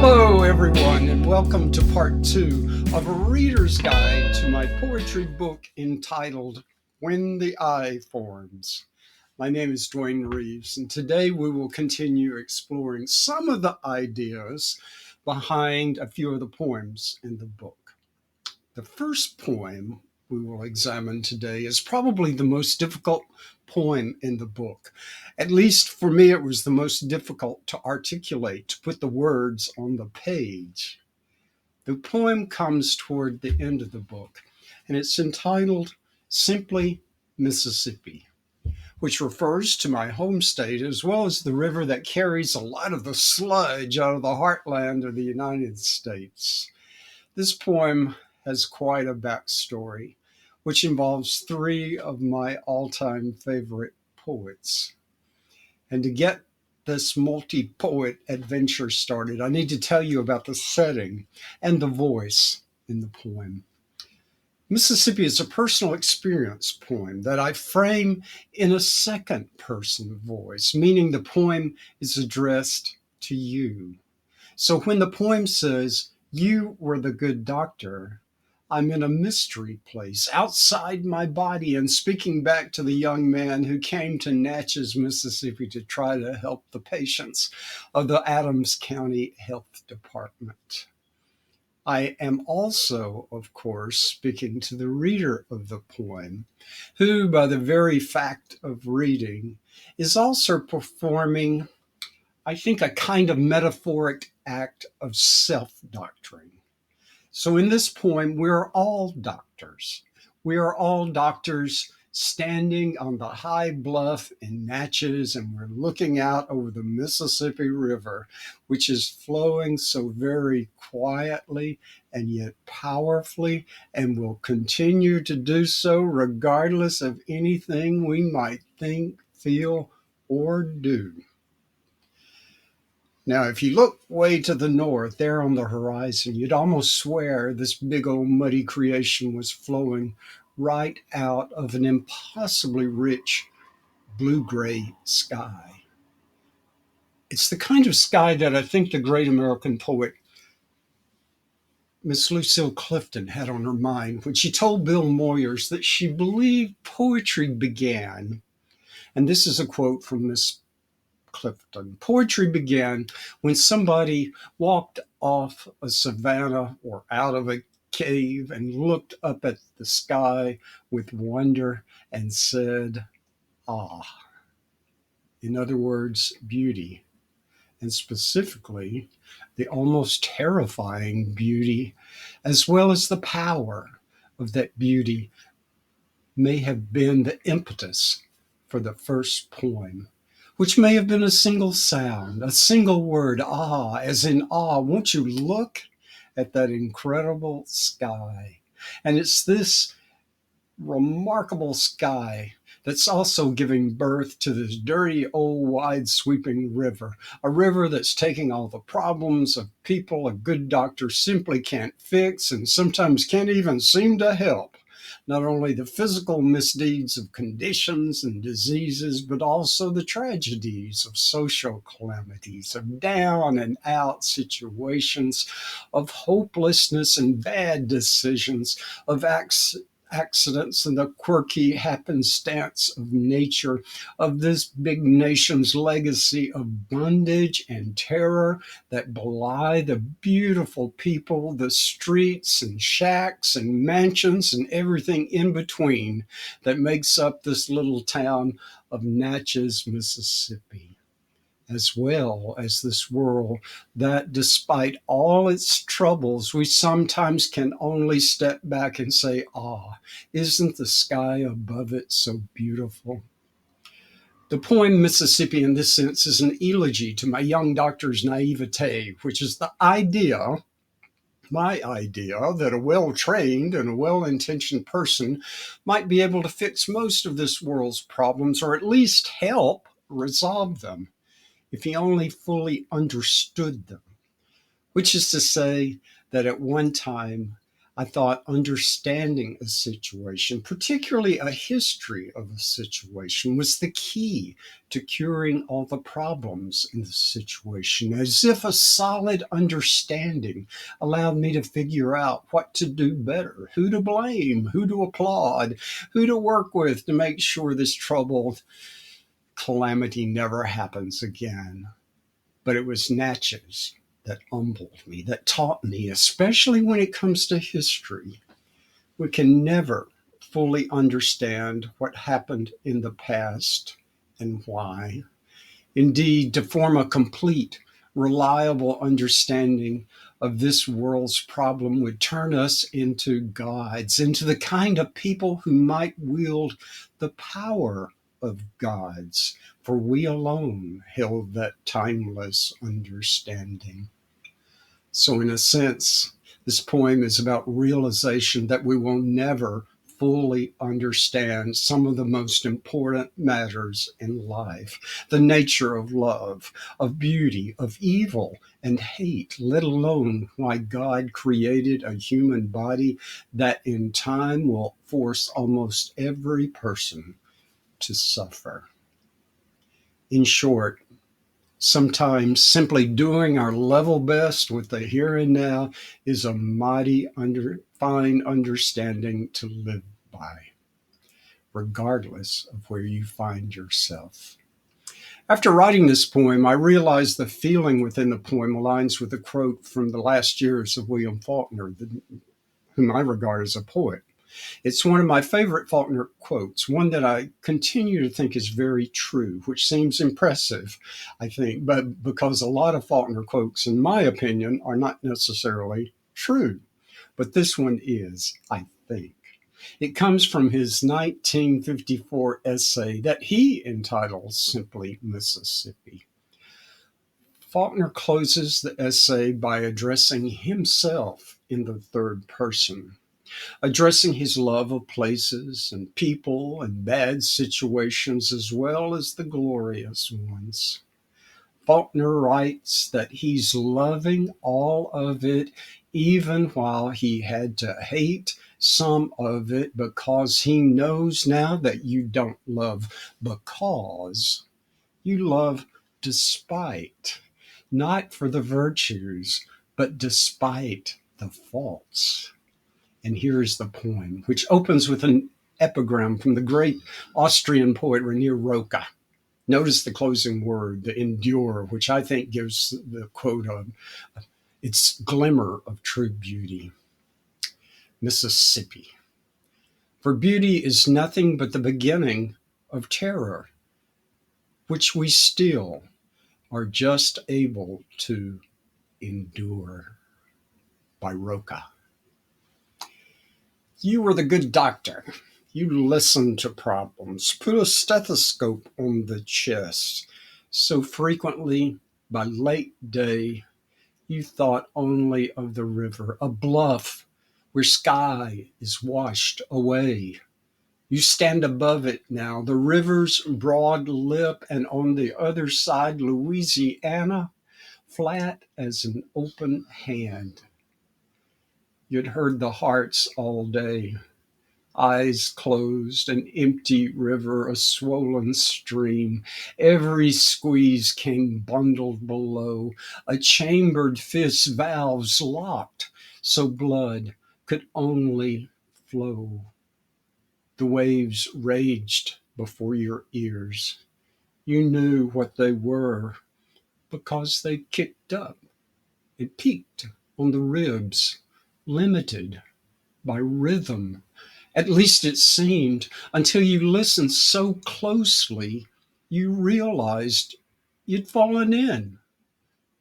Hello, everyone, and welcome to part two of a reader's guide to my poetry book entitled When the Eye Forms. My name is Dwaine Rieves, and today we will continue exploring some of the ideas behind a few of the poems in the book. The first poem we will examine today is probably the most difficult poem in the book. At least for me, it was the most difficult to articulate, to put the words on the page. The poem comes toward the end of the book, and it's entitled simply Mississippi, which refers to my home state as well as the river that carries a lot of the sludge out of the heartland of the United States. This poem has quite a backstory, which involves three of my all-time favorite poets. And to get this multi-poet adventure started, I need to tell you about the setting and the voice in the poem. Mississippi is a personal experience poem that I frame in a second-person voice, meaning the poem is addressed to you. So when the poem says, "You were the good doctor," I'm in a mystery place outside my body and speaking back to the young man who came to Natchez, Mississippi to try to help the patients of the Adams County Health Department. I am also, of course, speaking to the reader of the poem, who, by the very fact of reading, is also performing, I think, a kind of metaphoric act of self-doctoring. So in this poem, we're all doctors. We are all doctors standing on the high bluff in Natchez, and we're looking out over the Mississippi River, which is flowing so very quietly and yet powerfully, and will continue to do so regardless of anything we might think, feel, or do. Now, if you look way to the north, there on the horizon, you'd almost swear this big old muddy creation was flowing right out of an impossibly rich blue-gray sky. It's the kind of sky that I think the great American poet Miss Lucille Clifton had on her mind when she told Bill Moyers that she believed poetry began, and this is a quote from Miss Clifton. Poetry began when somebody walked off a savanna or out of a cave and looked up at the sky with wonder and said, "Ah." In other words, beauty, and specifically the almost terrifying beauty, as well as the power of that beauty, may have been the impetus for the first poem, which may have been a single sound, a single word, "ah," as in awe. Won't you look at that incredible sky? And it's this remarkable sky that's also giving birth to this dirty, old, wide-sweeping river, a river that's taking all the problems of people a good doctor simply can't fix and sometimes can't even seem to help. Not only the physical misdeeds of conditions and diseases, but also the tragedies of social calamities, of down and out situations, of hopelessness and bad decisions, of accidents and the quirky happenstance of nature, of this big nation's legacy of bondage and terror that belie the beautiful people, the streets and shacks and mansions and everything in between that makes up this little town of Natchez, Mississippi, as well as this world that, despite all its troubles, we sometimes can only step back and say, "Ah, isn't the sky above it so beautiful?" The poem Mississippi, in this sense, is an elegy to my young doctor's naivete, which is the idea, my idea, that a well-trained and a well-intentioned person might be able to fix most of this world's problems, or at least help resolve them, if he only fully understood them. Which is to say that at one time I thought understanding a situation, particularly a history of a situation, was the key to curing all the problems in the situation, as if a solid understanding allowed me to figure out what to do better, who to blame, who to applaud, who to work with to make sure this troubled calamity never happens again. But it was Natchez that humbled me, that taught me, especially when it comes to history. We can never fully understand what happened in the past and why. Indeed, to form a complete, reliable understanding of this world's problem would turn us into gods, into the kind of people who might wield the power of gods, for we alone held that timeless understanding. So, in a sense, this poem is about realization that we will never fully understand some of the most important matters in life: the nature of love, of beauty, of evil and hate, let alone why God created a human body that in time will force almost every person to suffer. In short, sometimes simply doing our level best with the here and now is a mighty fine understanding to live by, regardless of where you find yourself. After writing this poem, I realized the feeling within the poem aligns with a quote from the last years of William Faulkner, whom I regard as a poet. It's one of my favorite Faulkner quotes, one that I continue to think is very true, which seems impressive, I think, but because a lot of Faulkner quotes, in my opinion, are not necessarily true. But this one is, I think. It comes from his 1954 essay that he entitles simply Mississippi. Faulkner closes the essay by addressing himself in the third person, addressing his love of places and people and bad situations as well as the glorious ones. Faulkner writes that he's loving all of it, even while he had to hate some of it, because he knows now that you don't love because, you love despite, not for the virtues, but despite the faults. And here is the poem, which opens with an epigram from the great Austrian poet Rainer Rilke. Notice the closing word, the endure, which I think gives the quote its glimmer of true beauty. Mississippi. For beauty is nothing but the beginning of terror, which we still are just able to endure. By Rilke. You were the good doctor. You listened to problems, put a stethoscope on the chest. So frequently, by late day, you thought only of the river, a bluff where sky is washed away. You stand above it now, the river's broad lip, and on the other side, Louisiana, flat as an open hand. You'd heard the hearts all day, eyes closed, an empty river, a swollen stream. Every squeeze came bundled below, a chambered fist, valves locked, so blood could only flow. The waves raged before your ears. You knew what they were because they kicked up. It peaked on the ribs, limited by rhythm. At least it seemed, until you listened so closely, you realized you'd fallen in.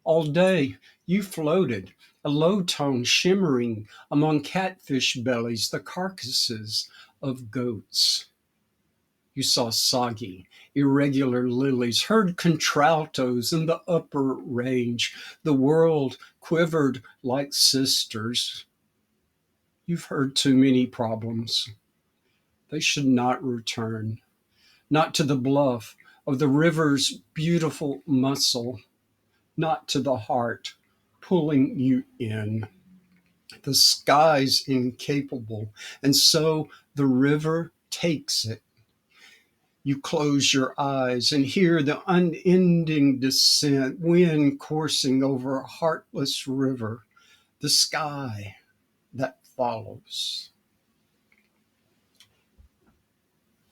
All day, you floated, a low tone shimmering among catfish bellies, the carcasses of goats. You saw soggy, irregular lilies, heard contraltos in the upper range. The world quivered like sisters. You've heard too many problems. They should not return, not to the bluff of the river's beautiful muscle, not to the heart pulling you in. The sky's incapable, and so the river takes it. You close your eyes and hear the unending descent, wind coursing over a heartless river, the sky that follows.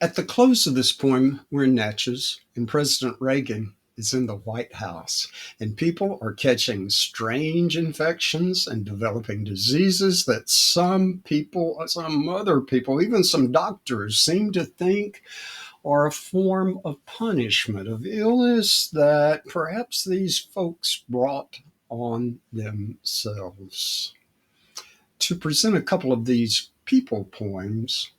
At the close of this poem, we're in Natchez, and President Reagan is in the White House, and people are catching strange infections and developing diseases that some other people, even some doctors, seem to think are a form of punishment, of illness that perhaps these folks brought on themselves. To present a couple of these people poems,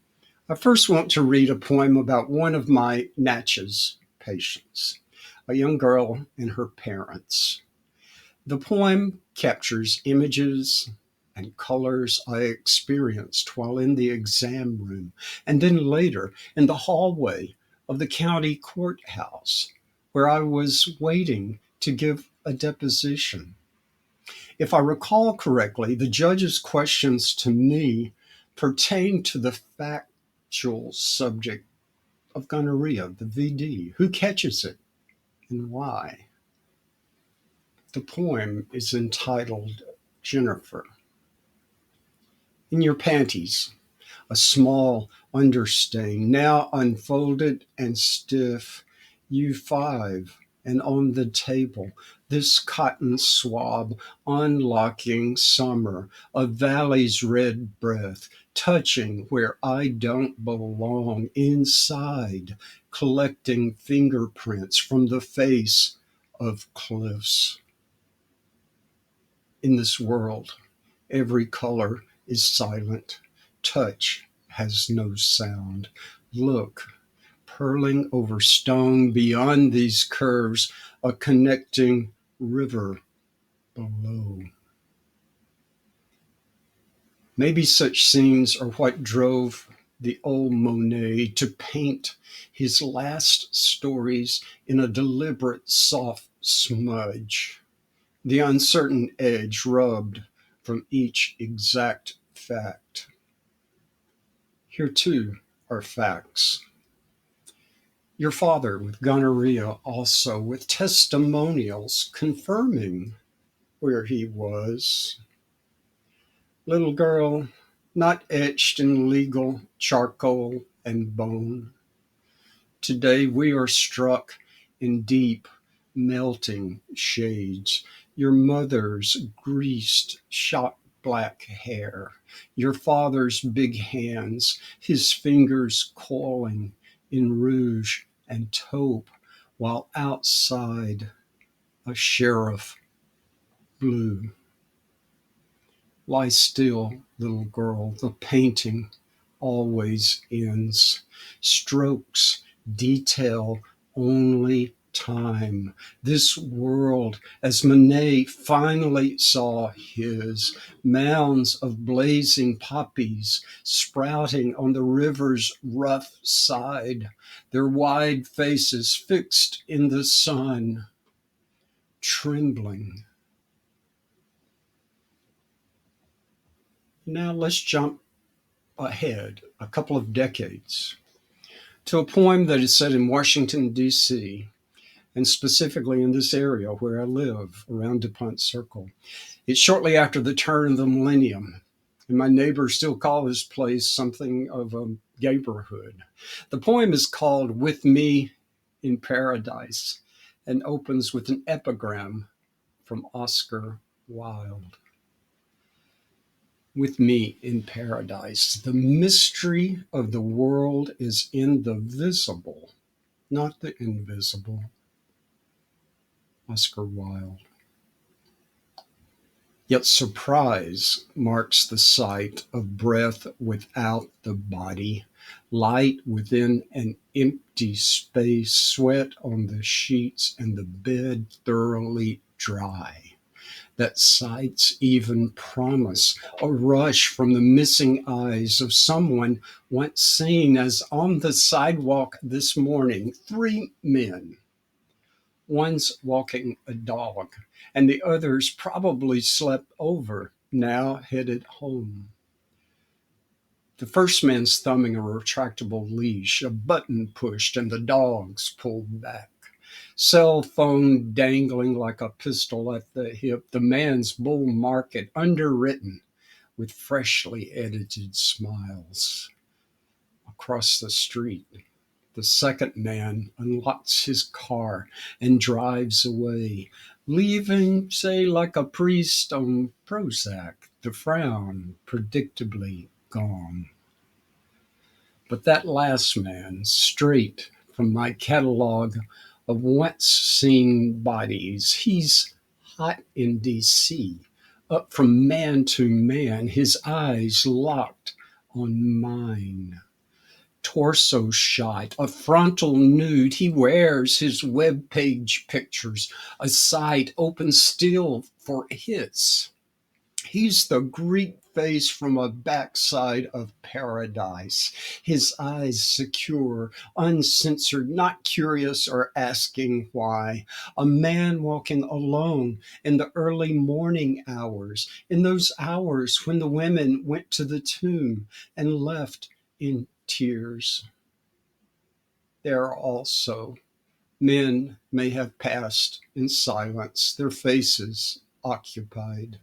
I first want to read a poem about one of my Natchez patients, a young girl and her parents. The poem captures images and colors I experienced while in the exam room, and then later in the hallway of the county courthouse, where I was waiting to give a deposition. If I recall correctly, the judge's questions to me pertain to the factual subject of gonorrhea, the VD. Who catches it and why? The poem is entitled Jennifer. In your panties, a small understain, now unfolded and stiff, U5, and on the table, this cotton swab, unlocking summer, a valley's red breath, touching where I don't belong, inside, collecting fingerprints from the face of cliffs. In this world, every color is silent. Touch has no sound. Look, purling over stone beyond these curves, a connecting river below. Maybe such scenes are what drove the old Monet to paint his last stories in a deliberate soft smudge, the uncertain edge rubbed from each exact fact. Here too are facts. Your father with gonorrhea, also with testimonials confirming where he was. Little girl, not etched in legal charcoal and bone. Today we are struck in deep, melting shades. Your mother's greased, shot black hair. Your father's big hands, his fingers coiling in rouge and taupe, while outside a sheriff blue. Lie still, little girl, the painting always ends. Strokes detail only time. This world, as Monet finally saw his, mounds of blazing poppies sprouting on the river's rough side, their wide faces fixed in the sun, trembling. Now let's jump ahead a couple of decades to a poem that is set in Washington, D.C., and specifically in this area where I live, around DuPont Circle. It's shortly after the turn of the millennium, and my neighbors still call this place something of a neighborhood. The poem is called With Me in Paradise and opens with an epigram from Oscar Wilde. With me in paradise. The mystery of the world is in the visible, not the invisible. Oscar Wilde. Yet surprise marks the sight of breath without the body, light within an empty space, sweat on the sheets and the bed thoroughly dry. That sights even promise a rush from the missing eyes of someone once seen as on the sidewalk this morning, 3 men. One's walking a dog, and the others probably slept over now headed home. The first man's thumbing a retractable leash, a button pushed, and the dogs pulled back. Cell phone dangling like a pistol at the hip, the man's bull market underwritten with freshly edited smiles. Across the street, the second man unlocks his car and drives away, leaving, say, like a priest on Prozac, the frown predictably gone. But that last man, straight from my catalog of once seen bodies, he's hot in DC, up from man to man, his eyes locked on mine. Torso shot, a frontal nude, he wears his web page pictures, a site open still for hits. He's the Greek face from a backside of paradise, his eyes secure, uncensored, not curious or asking why. A man walking alone in the early morning hours, in those hours when the women went to the tomb and left in tears. There also, men may have passed in silence, their faces occupied.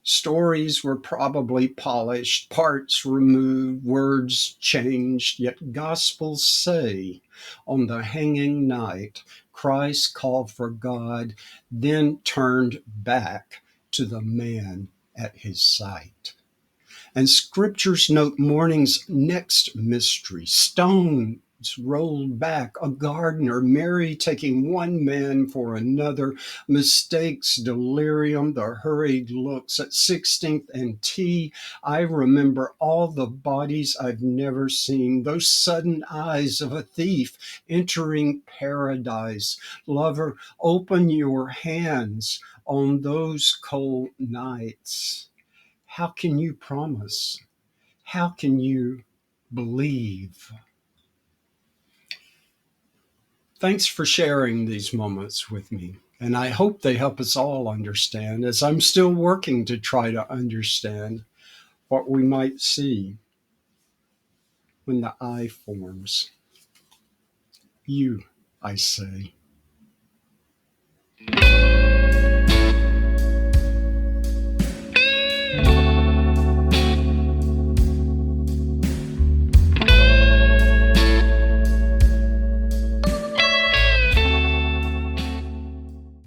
Stories were probably polished, parts removed, words changed, yet gospels say on the hanging night, Christ called for God, then turned back to the man at his sight. And scriptures note morning's next mystery, stones rolled back, a gardener, Mary taking one man for another, mistakes, delirium, the hurried looks at 16th and T. I remember all the bodies I've never seen, those sudden eyes of a thief entering paradise. Lover, open your hands on those cold nights. How can you promise? How can you believe? Thanks for sharing these moments with me. And I hope they help us all understand, as I'm still working to try to understand what we might see when the eye forms. You, I say.